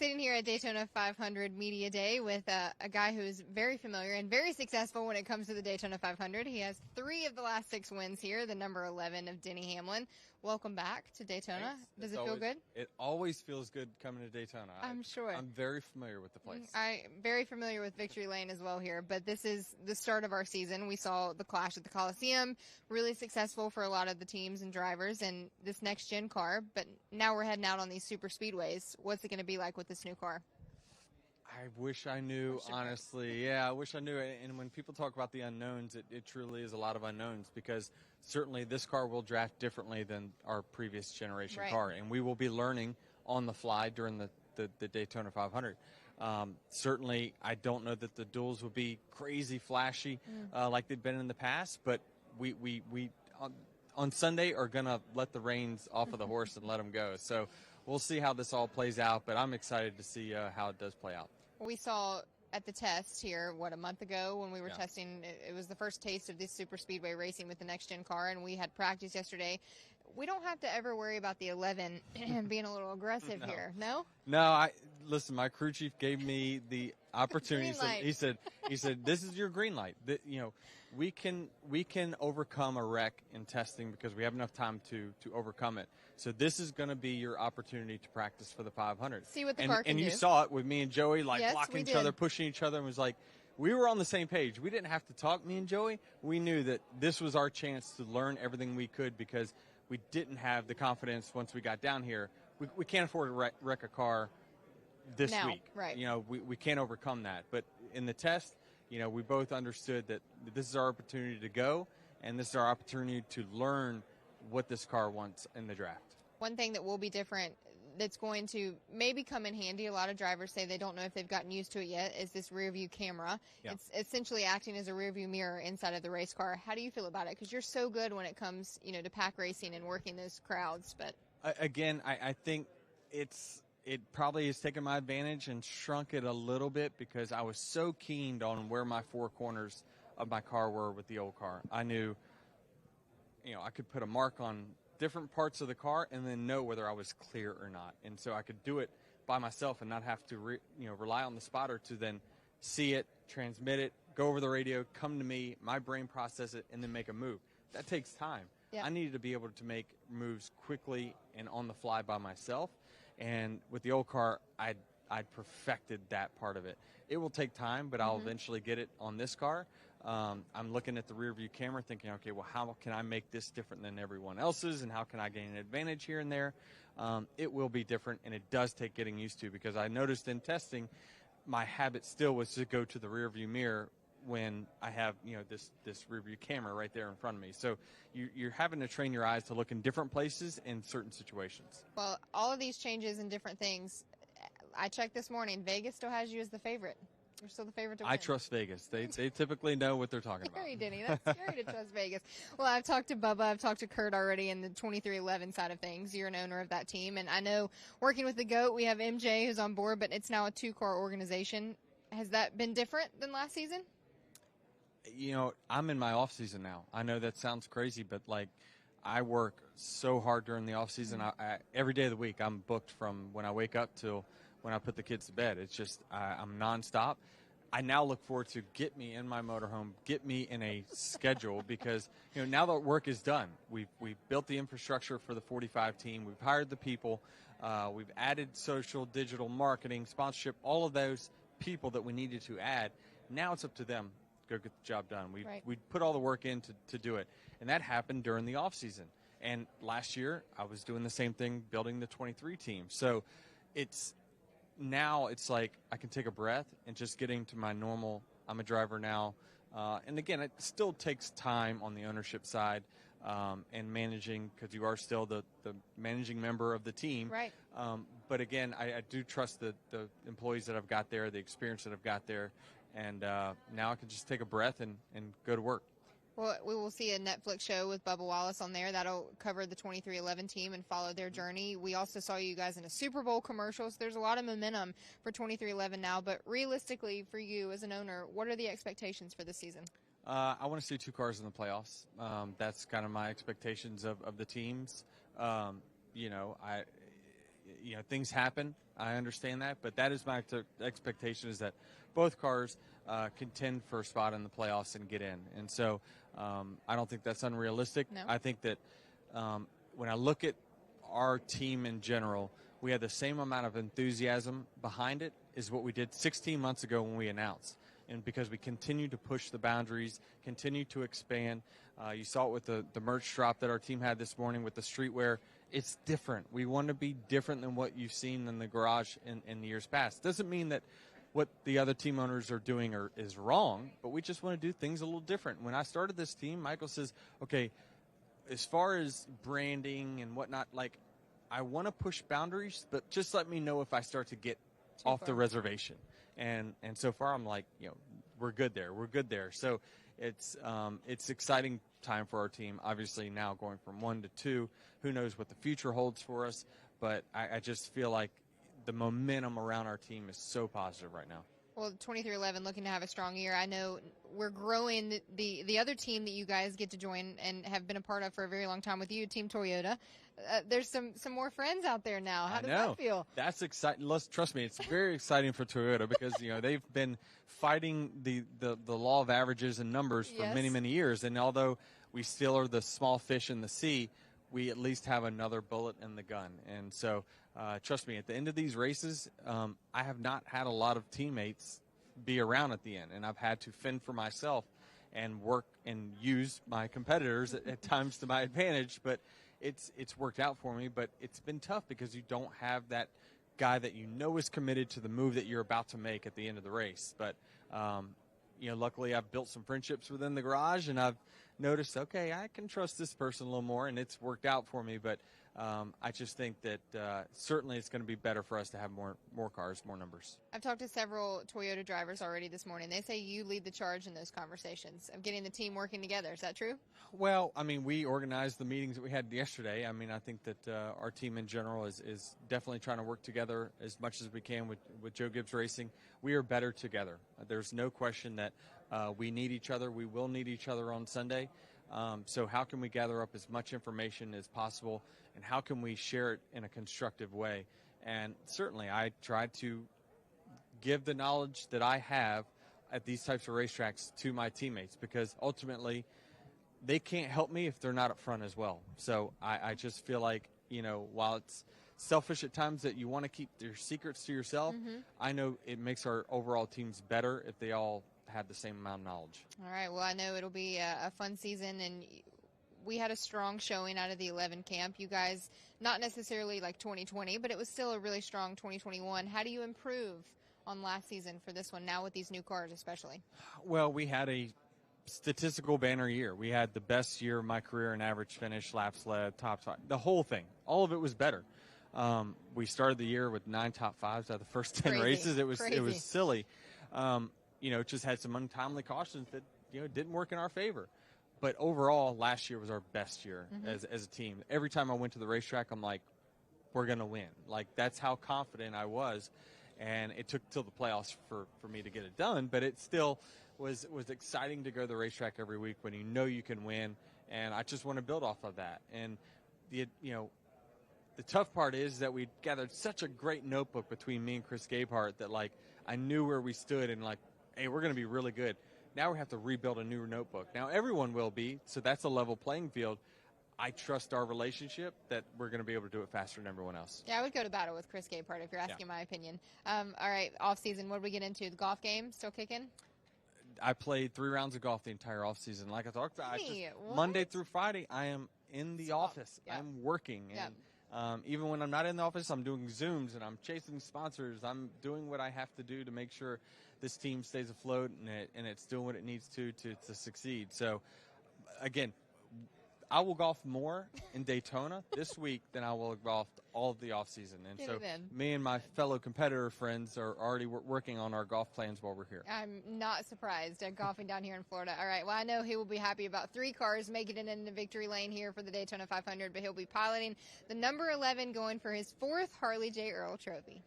Sitting here at Daytona 500 Media Day with a guy who's very familiar and very successful when it comes to the Daytona 500. He has 3 of the last 6 wins here, the number 11 of Denny Hamlin. Welcome back to Daytona. Thanks. Does it feel good? It always feels good coming to Daytona. I'm sure. I'm very familiar with the place. I'm very familiar with Victory Lane as well here, but this is the start of our season. We saw the clash at the Coliseum, really successful for a lot of the teams and drivers, and this next-gen car, but now we're heading out on these super speedways. What's it going to be like with this new car? I wish I knew, honestly. Yeah, I wish I knew. And when people talk about the unknowns, it truly is a lot of unknowns, because certainly this car will draft differently than our previous generation car. And we will be learning on the fly during the Daytona 500. Certainly, I don't know that the duels will be crazy flashy like they've been in the past, but we on Sunday are going to let the reins off of the horse and let them go. So we'll see how this all plays out, but I'm excited to see how it does play out. We saw at the test here, a month ago when we were testing, it was the first taste of this super speedway racing with the next-gen car, and we had practice yesterday. We don't have to ever worry about the 11 being a little aggressive here, no? No, listen, my crew chief gave me the opportunity. He said, this is your green light. We can overcome a wreck in testing because we have enough time to overcome it. So this is going to be your opportunity to practice for the 500. See what the car can do. And you saw it with me and Joey, blocking each other, pushing each other, and was like, we were on the same page. We didn't have to talk, me and Joey. We knew that this was our chance to learn everything we could, because we didn't have the confidence once we got down here. We can't afford to wreck a car this week. Right. We can't overcome that. But in the test, we both understood that this is our opportunity to go, and this is our opportunity to learn what this car wants in the draft. One thing that will be different that's going to maybe come in handy, a lot of drivers say they don't know if they've gotten used to it yet, is this rear view camera. Yeah. It's essentially acting as a rear view mirror inside of the race car. How do you feel about it? Because you're so good when it comes, to pack racing and working those crowds. But again, I think it probably has taken my advantage and shrunk it a little bit, because I was so keened on where my 4 corners of my car were with the old car. I knew, I could put a mark on different parts of the car and then know whether I was clear or not. And so I could do it by myself and not have to rely on the spotter to then see it, transmit it, go over the radio, come to me, my brain process it, and then make a move. That takes time. Yep. I needed to be able to make moves quickly and on the fly by myself. And with the old car, I'd perfected that part of it. It will take time, but I'll eventually get it on this car. I'm looking at the rear view camera thinking, okay, well, how can I make this different than everyone else's, and how can I gain an advantage here and there? It will be different, and it does take getting used to, because I noticed in testing my habit still was to go to the rear view mirror when I have this rear view camera right there in front of me. So you're having to train your eyes to look in different places in certain situations. Well, all of these changes and different things, I checked this morning. Vegas still has you as the favorite. You're still the favorite to win. I trust Vegas. They typically know what they're talking about. Scary, Denny. That's scary to trust Vegas. Well, I've talked to Bubba. I've talked to Kurt already in the 2311 side of things. You're an owner of that team. And I know working with the GOAT, we have MJ who's on board, but it's now a 2-car organization. Has that been different than last season? I'm in my off season now. I know that sounds crazy, but I work so hard during the off season. Every day of the week, I'm booked from when I wake up till when I put the kids to bed. It's just I'm nonstop. I now look forward to get me in my motorhome, get me in a schedule, because now that work is done. We've built the infrastructure for the 45 team. We've hired the people. We've added social, digital, marketing, sponsorship, all of those people that we needed to add. Now it's up to them. Go get the job done. We put all the work in to do it, and that happened during the off season. And last year I was doing the same thing, building the 23 team. So it's like I can take a breath and just getting to my normal. I'm a driver now, and again, it still takes time on the ownership side and managing, because you are still the managing member of the team. Right. But again, I do trust the employees that I've got there, the experience that I've got there. And now I can just take a breath and go to work. Well, we will see a Netflix show with Bubba Wallace on there. That'll cover the 2311 team and follow their journey. We also saw you guys in a Super Bowl commercial, so there's a lot of momentum for 2311 now. But realistically, for you as an owner, what are the expectations for this season? I want to see 2 cars in the playoffs. That's kind of my expectations of the teams. things happen. I understand that, but that is my expectation, is that both cars contend for a spot in the playoffs and get in. And so I don't think that's unrealistic. No. I think that when I look at our team in general, we had the same amount of enthusiasm behind it as what we did 16 months ago when we announced. And because we continue to push the boundaries, continue to expand. You saw it with the merch drop that our team had this morning with the streetwear. It's different. We want to be different than what you've seen in the garage in the years past. Doesn't mean that what the other team owners are doing is wrong, but we just want to do things a little different. When I started this team, Michael says, okay, as far as branding and whatnot, like, I want to push boundaries, but just let me know if I start to get off the reservation. And so far, I'm like, we're good there. We're good there. So it's exciting time for our team. Obviously, now going from 1 to 2, who knows what the future holds for us. But I just feel like the momentum around our team is so positive right now. Well, 23-11 looking to have a strong year. I know we're growing the other team that you guys get to join and have been a part of for a very long time with you, Team Toyota. There's some more friends out there now. How does that feel? That's exciting. Trust me, it's very exciting for Toyota because they've been fighting the law of averages and numbers for many, many years. And although we still are the small fish in the sea, we at least have another bullet in the gun. And so, trust me, at the end of these races, I have not had a lot of teammates be around at the end, and I've had to fend for myself and work and use my competitors at times to my advantage. But it's worked out for me, but it's been tough because you don't have that guy that is committed to the move that you're about to make at the end of the race. But luckily I've built some friendships within the garage, and I've noticed, okay, I can trust this person a little more, and it's worked out for me. But I just think that certainly it's going to be better for us to have more cars, more numbers. I've talked to several Toyota drivers already this morning. They say you lead the charge in those conversations of getting the team working together. Is that true? Well, I mean, we organized the meetings that we had yesterday. I mean, I think that our team in general is definitely trying to work together as much as we can with Joe Gibbs Racing. We are better together. There's no question that we need each other. We will need each other on Sunday. So how can we gather up as much information as possible, and how can we share it in a constructive way? And certainly I try to give the knowledge that I have at these types of racetracks to my teammates, because ultimately they can't help me if they're not up front as well. So I just feel like, while it's selfish at times that you want to keep your secrets to yourself, I know it makes our overall teams better if they all have the same amount of knowledge. All right. Well, I know it'll be a fun season, and we had a strong showing out of the 11 camp. You guys, not necessarily like 2020, but it was still a really strong 2021. How do you improve on last season for this one now with these new cars especially? Well, we had a statistical banner year. We had the best year of my career in average finish, laps led, top five, the whole thing. All of it was better. We started the year with 9 top fives out of the first 10 races. It was silly. Just had some untimely cautions that didn't work in our favor. But overall, last year was our best year as a team. Every time I went to the racetrack, I'm like, we're going to win. Like, that's how confident I was. And it took till the playoffs for me to get it done. But it still was exciting to go to the racetrack every week when you can win. And I just want to build off of that. And the tough part is that we gathered such a great notebook between me and Chris Gabehart that, like, I knew where we stood and, like, hey, we're going to be really good. Now we have to rebuild a new notebook. Now everyone will be, so that's a level playing field. I trust our relationship that we're going to be able to do it faster than everyone else. Yeah, I would go to battle with Chris Gabehart if you're asking my opinion. All right, off-season, what did we get into? The golf game still kicking? I played 3 rounds of golf the entire off-season. Like I talked about, Monday through Friday, I am in the office. Yep. I'm working. And even when I'm not in the office, I'm doing Zooms and I'm chasing sponsors. I'm doing what I have to do to make sure this team stays afloat and it's doing what it needs to succeed. So, again, I will golf more in Daytona this week than I will golf all of the offseason. And so me and my fellow competitor friends are already working on our golf plans while we're here. I'm not surprised at golfing down here in Florida. All right, well, I know he will be happy about 3 cars making it into victory lane here for the Daytona 500, but he'll be piloting the number 11 going for his 4th Harley J. Earl Trophy.